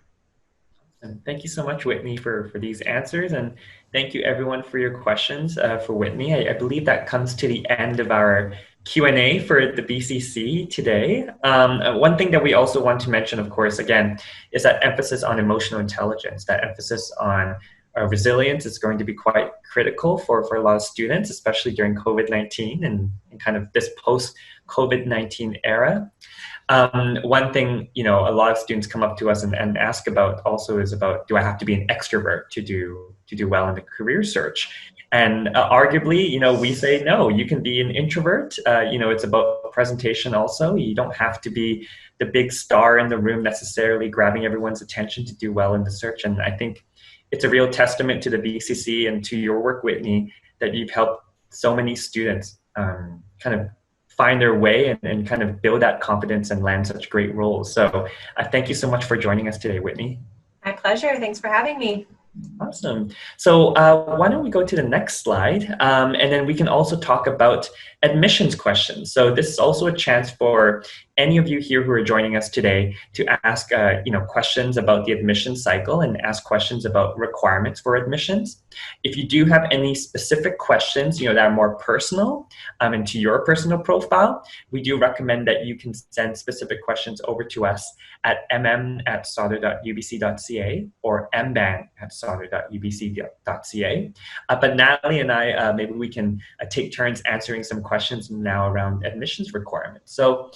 And thank you so much, Whitney, for these answers. And thank you, everyone, for your questions for Whitney. I believe that comes to the end of our Q&A for the BCC today. One thing that we also want to mention, of course, again, is that emphasis on emotional intelligence, that emphasis on resilience is going to be quite critical for a lot of students, especially during COVID-19 and kind of this post-COVID-19 era. One thing, a lot of students come up to us and ask about also is about, do I have to be an extrovert to do well in the career search? And arguably, we say, no, you can be an introvert. It's about presentation also. You don't have to be the big star in the room necessarily grabbing everyone's attention to do well in the search. And I think it's a real testament to the VCC and to your work, Whitney, that you've helped so many students kind of find their way and kind of build that confidence and land such great roles. So thank you so much for joining us today, Whitney. My pleasure. Thanks for having me. Awesome. So why don't we go to the next slide, and then we can also talk about admissions questions. So this is also a chance for any of you here who are joining us today to ask questions about the admissions cycle and ask questions about requirements for admissions. If you do have any specific questions that are more personal and to your personal profile, we do recommend that you can send specific questions over to us at mm@sauder.ubc.ca or MBAN@sauder.ubc.ca. But Natalie and I, maybe we can take turns answering some questions now around admissions requirements. So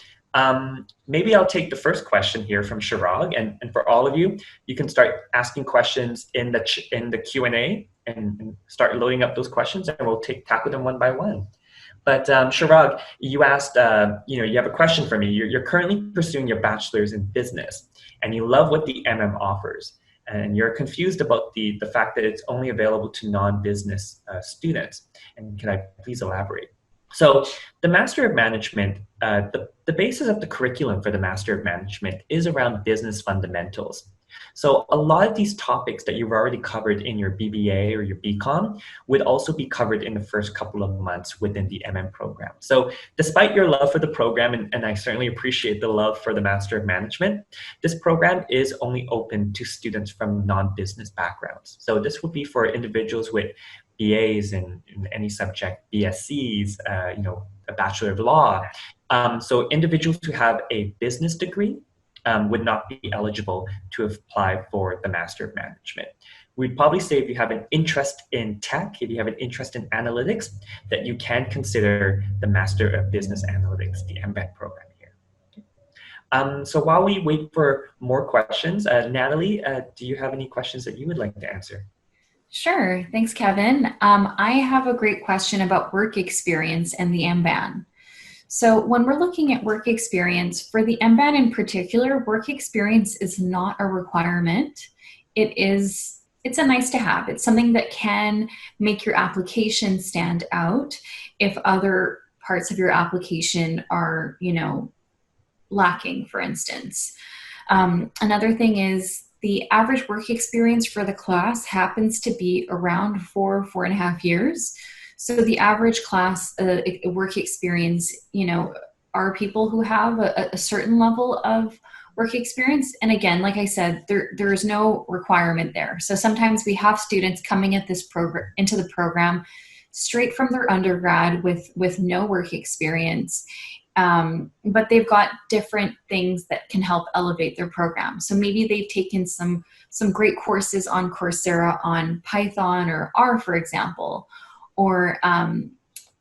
maybe I'll take the first question here from Chirag, and for all of you, you can start asking questions in the Q&A and start loading up those questions, and we'll tackle them one by one. But Chirag, you asked, you have a question for me. You're currently pursuing your bachelor's in business, and you love what the MM offers, and you're confused about the fact that it's only available to non-business students. And can I please elaborate? So the Master of Management, the basis of the curriculum for the Master of Management is around business fundamentals. So a lot of these topics that you've already covered in your BBA or your BCom would also be covered in the first couple of months within the MM program. So despite your love for the program, and I certainly appreciate the love for the Master of Management, this program is only open to students from non-business backgrounds. So this would be for individuals with BAs in any subject, BScs, a Bachelor of Law. So individuals who have a business degree would not be eligible to apply for the Master of Management. We'd probably say if you have an interest in tech, if you have an interest in analytics, that you can consider the Master of Business Analytics, the MBAN program here. So while we wait for more questions, Natalie, do you have any questions that you would like to answer? Sure. Thanks, Kevin. I have a great question about work experience and the MBAN. So when we're looking at work experience, for the MBAN in particular, work experience is not a requirement. It's a nice to have. It's something that can make your application stand out if other parts of your application are, lacking, for instance. Another thing is the average work experience for the class happens to be around 4.5 years. So the average class work experience, are people who have a certain level of work experience. And again, like I said, there is no requirement there. So sometimes we have students coming at this program into the program straight from their undergrad with no work experience. But they've got different things that can help elevate their program. So maybe they've taken some great courses on Coursera on Python or R, for example, or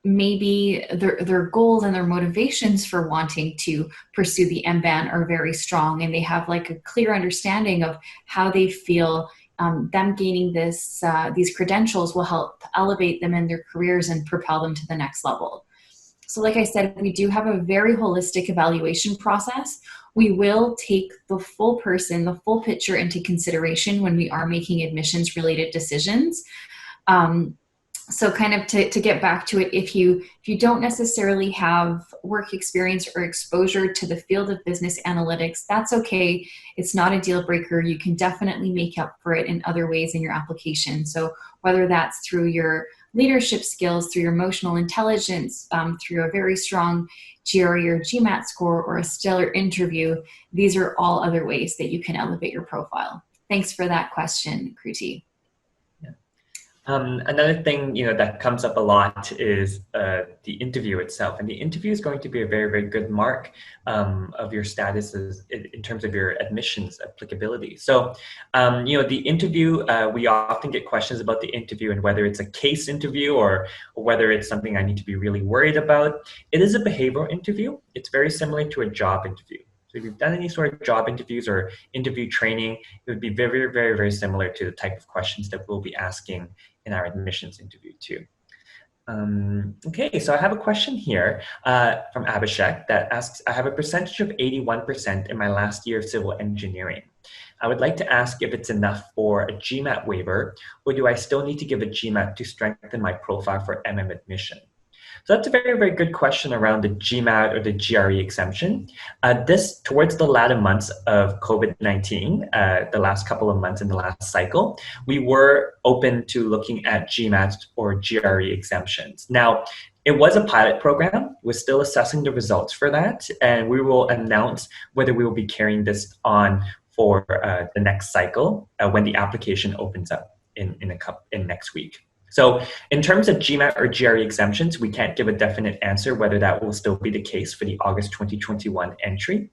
maybe their goals and their motivations for wanting to pursue the MBAN are very strong, and they have like a clear understanding of how they feel them gaining these credentials will help elevate them in their careers and propel them to the next level. So like I said, we do have a very holistic evaluation process. We will take the full person, the full picture into consideration when we are making admissions related decisions. So kind of to get back to it, if you don't necessarily have work experience or exposure to the field of business analytics, that's okay. It's not a deal breaker. You can definitely make up for it in other ways in your application. So whether that's through your leadership skills, through your emotional intelligence, through a very strong GRE or GMAT score, or a stellar interview, these are all other ways that you can elevate your profile. Thanks for that question, Kruti. Another thing that comes up a lot is the interview itself, and the interview is going to be a very, very good mark of your status in terms of your admissions applicability. So the interview, we often get questions about the interview and whether it's a case interview or whether it's something I need to be really worried about. It is a behavioral interview. It's very similar to a job interview. So if you've done any sort of job interviews or interview training, it would be very, very, very similar to the type of questions that we'll be asking in our admissions interview too. Okay, so I have a question here from Abhishek that asks, I have a percentage of 81% in my last year of civil engineering. I would like to ask if it's enough for a GMAT waiver, or do I still need to give a GMAT to strengthen my profile for MM admission? So that's a very, very good question around the GMAT or the GRE exemption. This, towards the latter months of COVID-19, the last couple of months in the last cycle, we were open to looking at GMAT or GRE exemptions. Now, it was a pilot program. We're still assessing the results for that, and we will announce whether we will be carrying this on for the next cycle when the application opens up in next week. So in terms of GMAT or GRE exemptions, we can't give a definite answer whether that will still be the case for the August 2021 entry.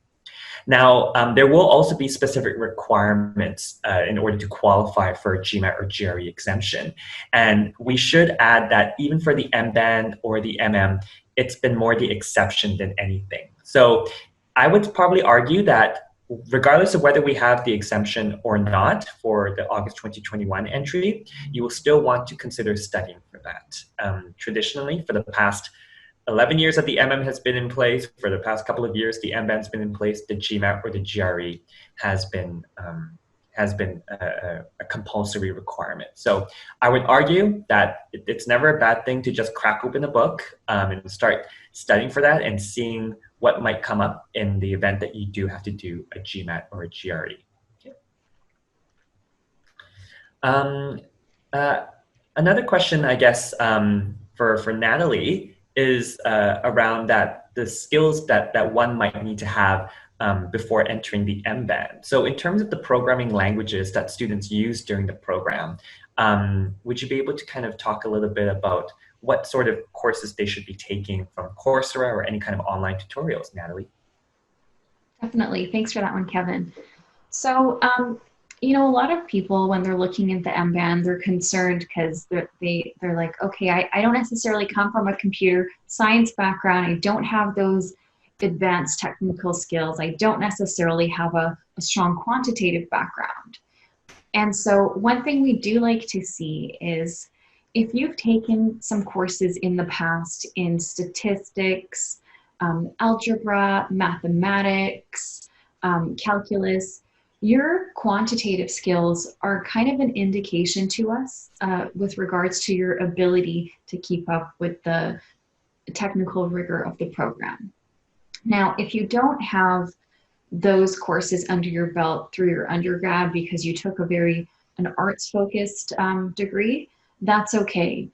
Now, there will also be specific requirements in order to qualify for a GMAT or GRE exemption. And we should add that even for the MBAN or the MM, it's been more the exception than anything. So I would probably argue that regardless of whether we have the exemption or not for the August 2021 entry, you will still want to consider studying for that. Traditionally, for the past 11 years that the MM has been in place, for the past couple of years, the MBAN has been in place, the GMAT or the GRE has been a compulsory requirement. So I would argue that it's never a bad thing to just crack open a book and start studying for that and seeing what might come up in the event that you do have to do a GMAT or a GRE. Another question, I guess, for Natalie is around the skills that one might need to have before entering the MBAN. So in terms of the programming languages that students use during the program, would you be able to kind of talk a little bit about what sort of courses they should be taking from Coursera or any kind of online tutorials, Natalie? Definitely. Thanks for that one, Kevin. So, you know, a lot of people, when they're looking at the MBAN, they're concerned because they're like, okay, I don't necessarily come from a computer science background. I don't have those advanced technical skills. I don't necessarily have a strong quantitative background. And so one thing we do like to see is if you've taken some courses in the past in statistics, algebra, mathematics, calculus, your quantitative skills are kind of an indication to us with regards to your ability to keep up with the technical rigor of the program. Now, if you don't have those courses under your belt through your undergrad because you took an arts-focused degree, that's okay.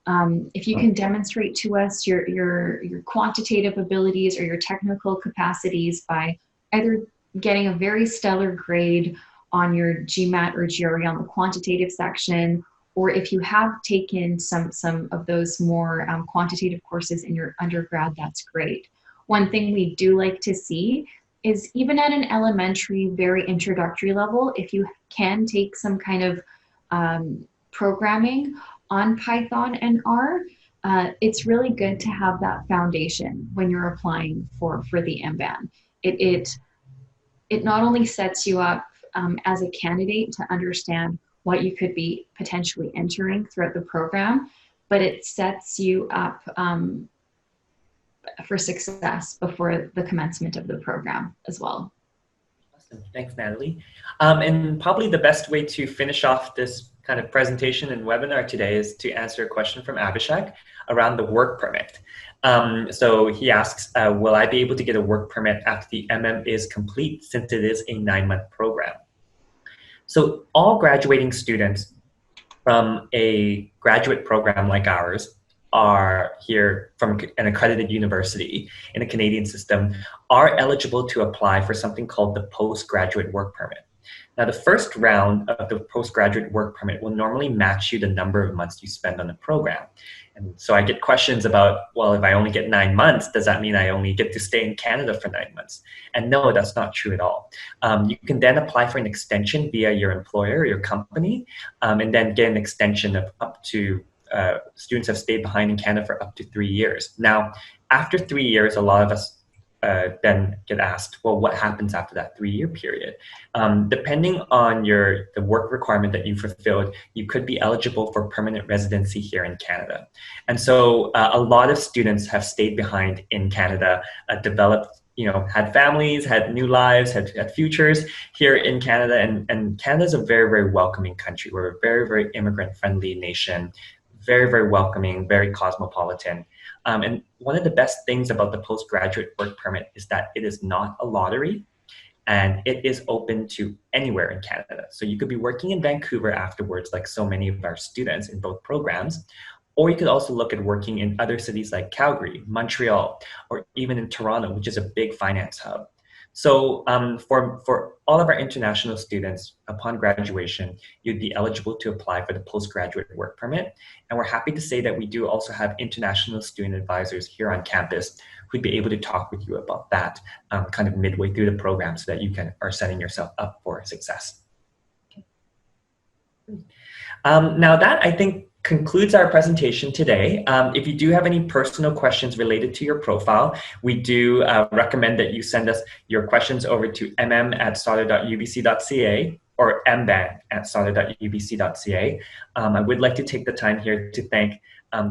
If you can demonstrate to us your quantitative abilities or your technical capacities by either getting a very stellar grade on your GMAT or GRE on the quantitative section, or if you have taken some of those more quantitative courses in your undergrad, that's great. One thing we do like to see is even at an elementary, very introductory level, if you can take some kind of programming on Python and R, it's really good to have that foundation when you're applying for the MBAN. It not only sets you up as a candidate to understand what you could be potentially entering throughout the program, but it sets you up for success before the commencement of the program as well. Awesome. Thanks, Natalie. And probably the best way to finish off this kind of presentation and webinar today is to answer a question from Abhishek around the work permit. So he asks, will I be able to get a work permit after the MM is complete since it is a 9-month program? So all graduating students from a graduate program like ours are here from an accredited university in a Canadian system are eligible to apply for something called the postgraduate work permit. Now, the first round of the postgraduate work permit will normally match you the number of months you spend on the program. And so I get questions about, well, if I only get 9 months, does that mean I only get to stay in Canada for 9 months? And no, that's not true at all. You can then apply for an extension via your employer or your company, and then get an extension of up to, students have stayed behind in Canada for up to 3 years. Now, after 3 years, a lot of us then get asked, well, what happens after that 3-year period? Depending on the work requirement that you fulfilled, you could be eligible for permanent residency here in Canada. And so a lot of students have stayed behind in Canada, developed had families, had new lives, had futures here in Canada. And Canada is a very, very welcoming country. We're a very, very immigrant-friendly nation, very, very welcoming, very cosmopolitan. And one of the best things about the postgraduate work permit is that it is not a lottery, and it is open to anywhere in Canada. So you could be working in Vancouver afterwards, like so many of our students in both programs, or you could also look at working in other cities like Calgary, Montreal, or even in Toronto, which is a big finance hub. So for all of our international students, upon graduation, you'd be eligible to apply for the postgraduate work permit. And we're happy to say that we do also have international student advisors here on campus who'd be able to talk with you about that kind of midway through the program so that you are setting yourself up for success. Now that, I think, concludes our presentation today. If you do have any personal questions related to your profile, we do recommend that you send us your questions over to mm@sauder.ubc.ca or mban@sauder.ubc.ca. I would like to take the time here to thank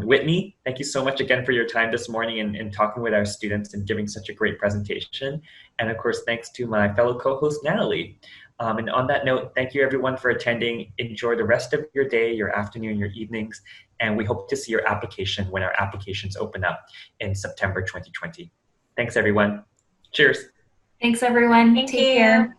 Whitney. Thank you so much again for your time this morning and talking with our students and giving such a great presentation. And of course, thanks to my fellow co-host, Natalie. And on that note, thank you everyone for attending. Enjoy the rest of your day, your afternoon, your evenings, and we hope to see your application when our applications open up in September 2020. Thanks everyone. Cheers. Thanks everyone. Thank Take you. care.